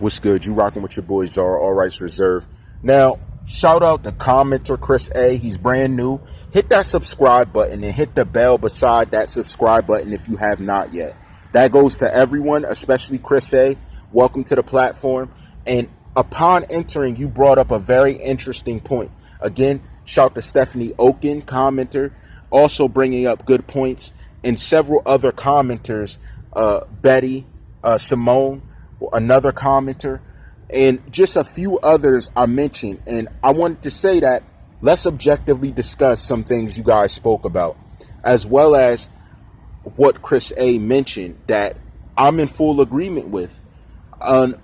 What's good? You rocking with your boy Zara, All Rights Reserved. Now, shout out to commenter Chris A. He's brand new. Hit that subscribe button and hit the bell beside that subscribe button if you have not yet. That goes to everyone, especially Chris A. Welcome to the platform. And upon entering, you brought up a very interesting point. Again, shout to Stephanie Oken, commenter, also bringing up good points, and several other commenters, Betty, Simone, another commenter, and just a few others I mentioned. And I wanted to say that let's objectively discuss some things you guys spoke about, as well as what Chris A mentioned that I'm in full agreement with.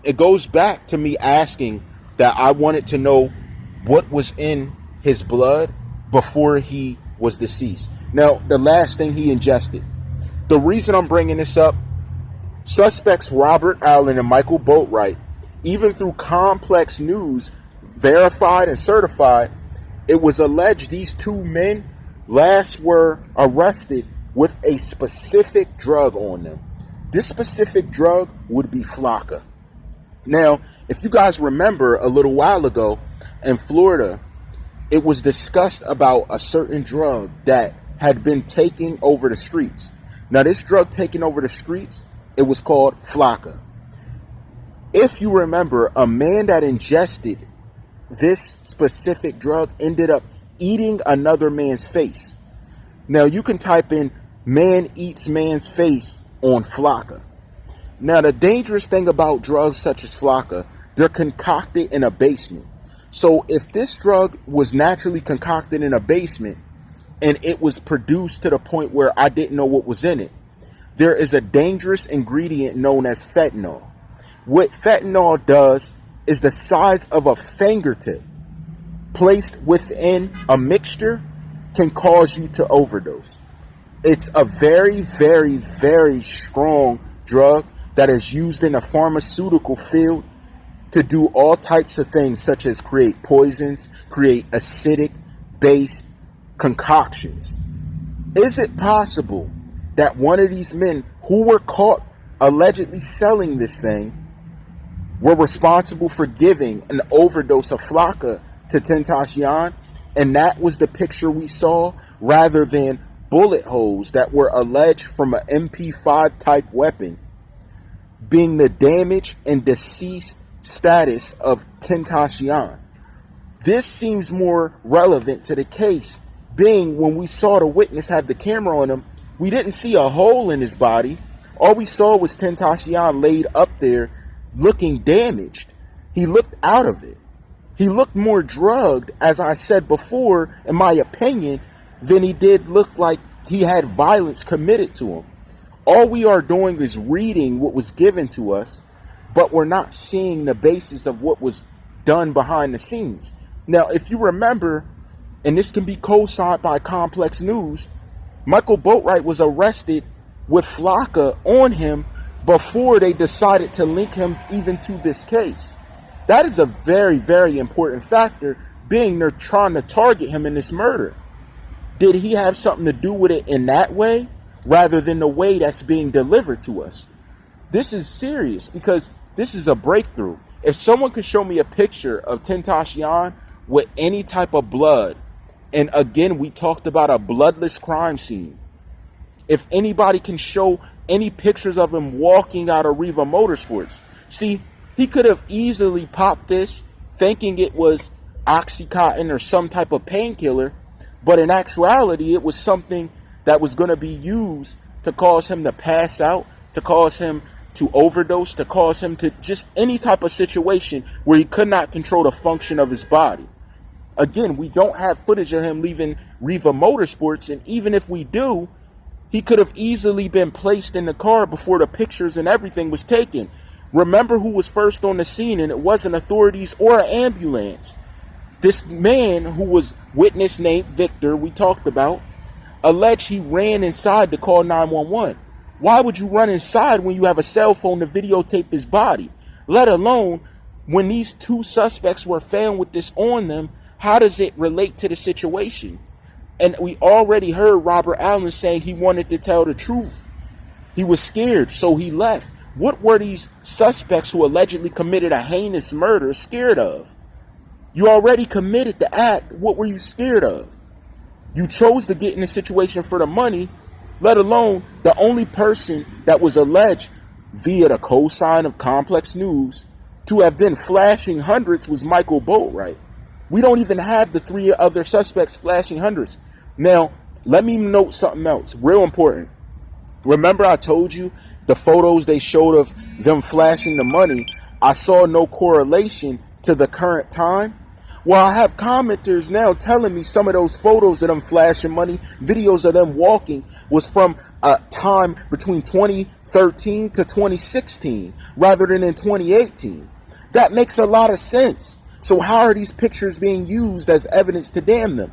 It goes back to me asking that I wanted to know what was in his blood before he was deceased. Now, the last thing he ingested. The reason I'm bringing this up, suspects Robert Allen and Michael Boatwright, even through complex news, verified and certified, it was alleged these two men last were arrested with a specific drug on them. This specific drug would be Flocka. Now, if you guys remember a little while ago in Florida, it was discussed about a certain drug that had been taking over the streets. Now, this drug taking over the streets, it was called Flocka. If you remember, a man that ingested this specific drug ended up eating another man's face. Now, you can type in "man eats man's face" on Flocka. Now, the dangerous thing about drugs such as Flocka, they're concocted in a basement. So if this drug was naturally concocted in a basement and it was produced to the point where I didn't know what was in it, there is a dangerous ingredient known as fentanyl. What fentanyl does is the size of a fingertip placed within a mixture can cause you to overdose. It's a very, very, very strong drug that is used in the pharmaceutical field to do all types of things, such as create poisons, create acidic based concoctions. Is it possible that one of these men who were caught allegedly selling this thing were responsible for giving an overdose of Flocka to Tentacion, and that was the picture we saw, rather than bullet holes that were alleged from an MP5 type weapon being the damage and deceased status of Tentacion? This seems more relevant to the case, being when we saw the witness have the camera on him, we didn't see a hole in his body. All we saw was Tentacion laid up there looking damaged. He looked out of it. He looked more drugged, as I said before, in my opinion, than he did look like he had violence committed to him. All we are doing is reading what was given to us, but we're not seeing the basis of what was done behind the scenes. Now, if you remember, and this can be co-signed by Complex News, Michael Boatwright was arrested with Flocka on him before they decided to link him even to this case. That is a very, very important factor, being they're trying to target him in this murder. Did he have something to do with it in that way, rather than the way that's being delivered to us? This is serious, because this is a breakthrough. If someone could show me a picture of Tentacion with any type of blood, and again, we talked about a bloodless crime scene. If anybody can show any pictures of him walking out of Riva Motorsports, see, he could have easily popped this thinking it was Oxycontin or some type of painkiller, but in actuality, it was something that was going to be used to cause him to pass out, to cause him to overdose, to cause him to just any type of situation where he could not control the function of his body. Again, we don't have footage of him leaving Riva Motorsports, and even if we do, he could have easily been placed in the car before the pictures and everything was taken. Remember who was first on the scene, and it wasn't authorities or an ambulance. This man who was witness named Victor, we talked about, alleged he ran inside to call 911. Why would you run inside when you have a cell phone to videotape his body? Let alone when these two suspects were found with this on them, how does it relate to the situation? And we already heard Robert Allen saying he wanted to tell the truth. He was scared, so he left. What were these suspects who allegedly committed a heinous murder scared of? You already committed the act. What were you scared of? You chose to get in a situation for the money, let alone the only person that was alleged via the cosign of Complex News to have been flashing hundreds was Michael Boatwright. We don't even have the three other suspects flashing hundreds. Now, let me note something else, real important. Remember I told you the photos they showed of them flashing the money, I saw no correlation to the current time? Well, I have commenters now telling me some of those photos of them flashing money, videos of them walking, was from a time between 2013 to 2016 rather than in 2018. That makes a lot of sense. So how are these pictures being used as evidence to damn them?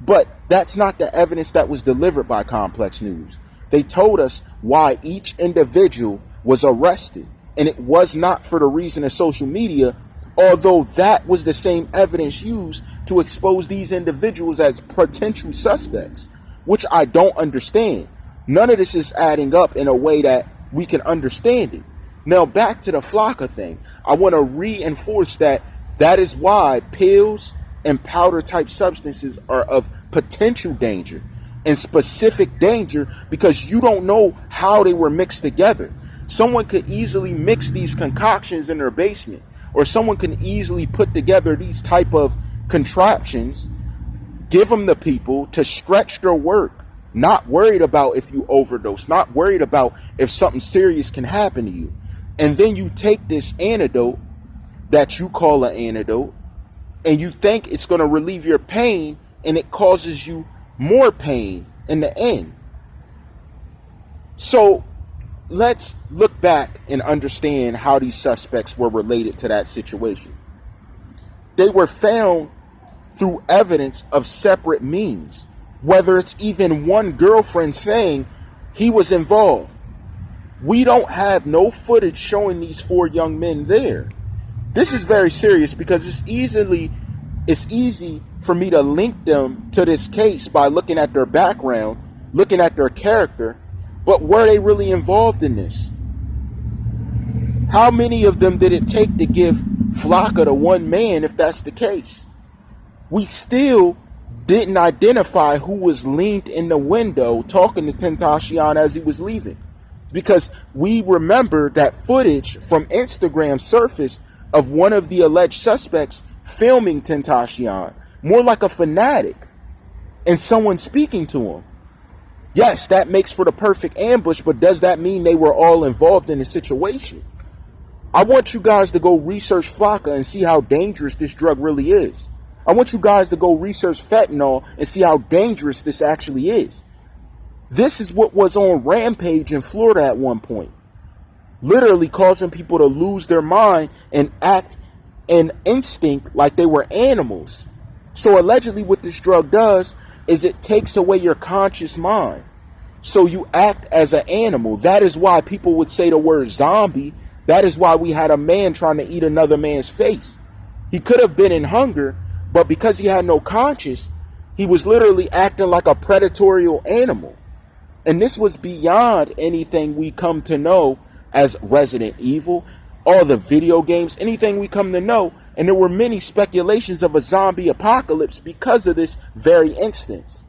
But that's not the evidence that was delivered by Complex News. They told us why each individual was arrested, and it was not for the reason of social media, although that was the same evidence used to expose these individuals as potential suspects, which I don't understand. None of this is adding up in a way that we can understand it. Now, back to the Flocka thing. I want to reinforce that is why pills and powder type substances are of potential danger and specific danger, because you don't know how they were mixed together. Someone could easily mix these concoctions in their basement, or someone can easily put together these type of contraptions, give them to people to stretch their work, not worried about if you overdose, not worried about if something serious can happen to you. And then you take this antidote that you call an antidote, and you think it's going to relieve your pain, and it causes you more pain in the end. So let's look back and understand how these suspects were related to that situation. They were found through evidence of separate means, whether it's even one girlfriend saying he was involved. We don't have no footage showing these four young men there. This is very serious because it's easy for me to link them to this case by looking at their background, looking at their character, but were they really involved in this? How many of them did it take to give Flocka to one man if that's the case? We still didn't identify who was leaned in the window talking to Tentacion as he was leaving, because we remember that footage from Instagram surfaced of one of the alleged suspects filming Tentacion, more like a fanatic, and someone speaking to him. Yes, that makes for the perfect ambush, but does that mean they were all involved in the situation? I want you guys to go research Flocka and see how dangerous this drug really is. I want you guys to go research fentanyl and see how dangerous this actually is. This is what was on Rampage in Florida at one point, literally causing people to lose their mind and act in instinct like they were animals. So allegedly what this drug does is it takes away your conscious mind, so you act as an animal. That is why people would say the word zombie. That is why we had a man trying to eat another man's face. He could have been in hunger, but because he had no conscience, he was literally acting like a predatory animal. And this was beyond anything we come to know as Resident Evil, all the video games, anything we come to know. And there were many speculations of a zombie apocalypse because of this very instance.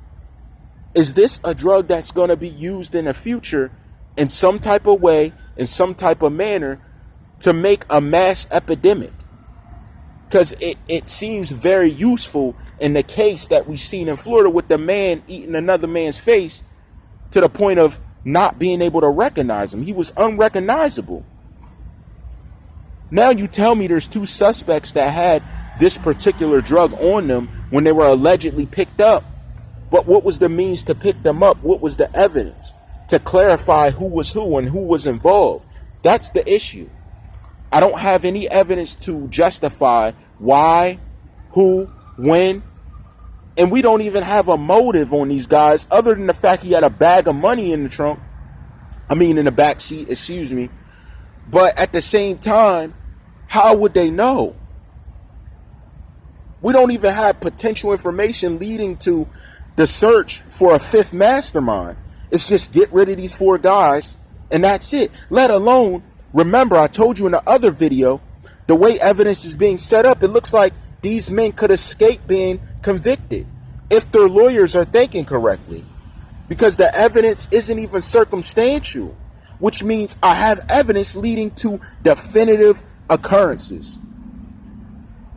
Is this a drug that's going to be used in the future in some type of way, in some type of manner, to make a mass epidemic? Because it seems very useful in the case that we've seen in Florida with the man eating another man's face to the point of not being able to recognize him. He was unrecognizable. Now you tell me there's two suspects that had this particular drug on them when they were allegedly picked up. But what was the means to pick them up? What was the evidence to clarify who was who and who was involved? That's the issue. I don't have any evidence to justify why, who, when. And we don't even have a motive on these guys other than the fact he had a bag of money in the trunk. In the back seat, excuse me. But at the same time, how would they know? We don't even have potential information leading to the search for a fifth mastermind. It's just get rid of these four guys and that's it. Let alone Remember, I told you in the other video, the way evidence is being set up, it looks like these men could escape being convicted if their lawyers are thinking correctly, because the evidence isn't even circumstantial, which means I have evidence leading to definitive occurrences.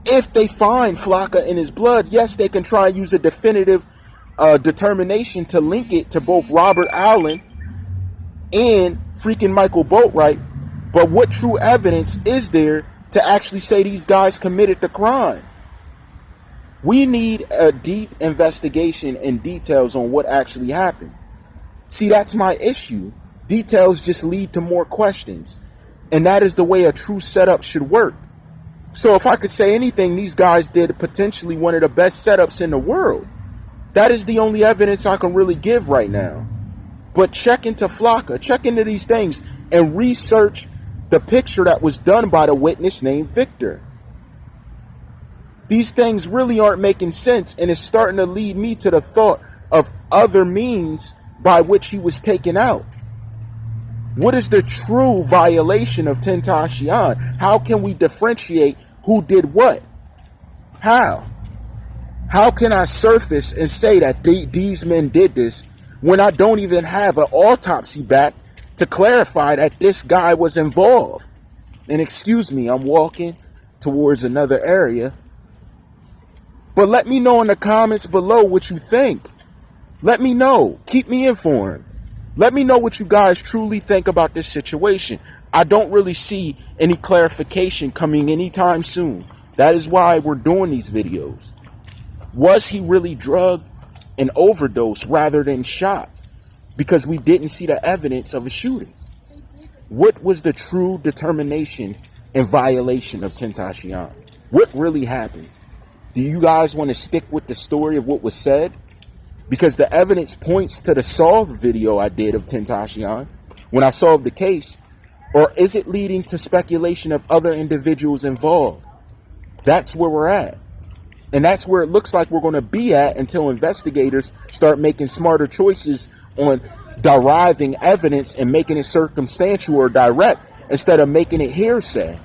If they find Flocka in his blood, yes, they can try and use a definitive determination to link it to both Robert Allen and freaking Michael Boatwright. But what true evidence is there to actually say these guys committed the crime? We need a deep investigation and details on what actually happened. See, that's my issue. Details just lead to more questions. And that is the way a true setup should work. So if I could say anything, these guys did potentially one of the best setups in the world. That is the only evidence I can really give right now. But check into Flocka, check into these things, and research the picture that was done by the witness named Victor. These things really aren't making sense, and it's starting to lead me to the thought of other means by which he was taken out. What is the true violation of Tentacion? How can we differentiate who did what? How? How can I surface and say that these men did this when I don't even have an autopsy back to clarify that this guy was involved? And excuse me, I'm walking towards another area. But let me know in the comments below what you think. Let me know. Keep me informed. Let me know what you guys truly think about this situation. I don't really see any clarification coming anytime soon. That is why we're doing these videos. Was he really drugged and overdosed rather than shot? Because we didn't see the evidence of a shooting. What was the true determination and violation of Tentacion? What really happened? Do you guys want to stick with the story of what was said? Because the evidence points to the solved video I did of Tentacion when I solved the case. Or is it leading to speculation of other individuals involved? That's where we're at. And that's where it looks like we're going to be at until investigators start making smarter choices on deriving evidence and making it circumstantial or direct instead of making it hearsay.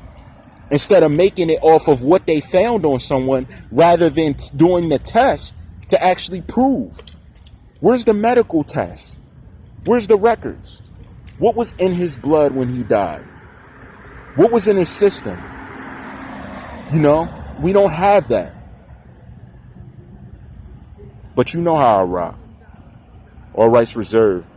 Instead of making it off of what they found on someone rather than doing the test to actually prove. Where's the medical test? Where's the records? What was in his blood when he died? What was in his system? You know, we don't have that. But you know how I rock. All rights reserved.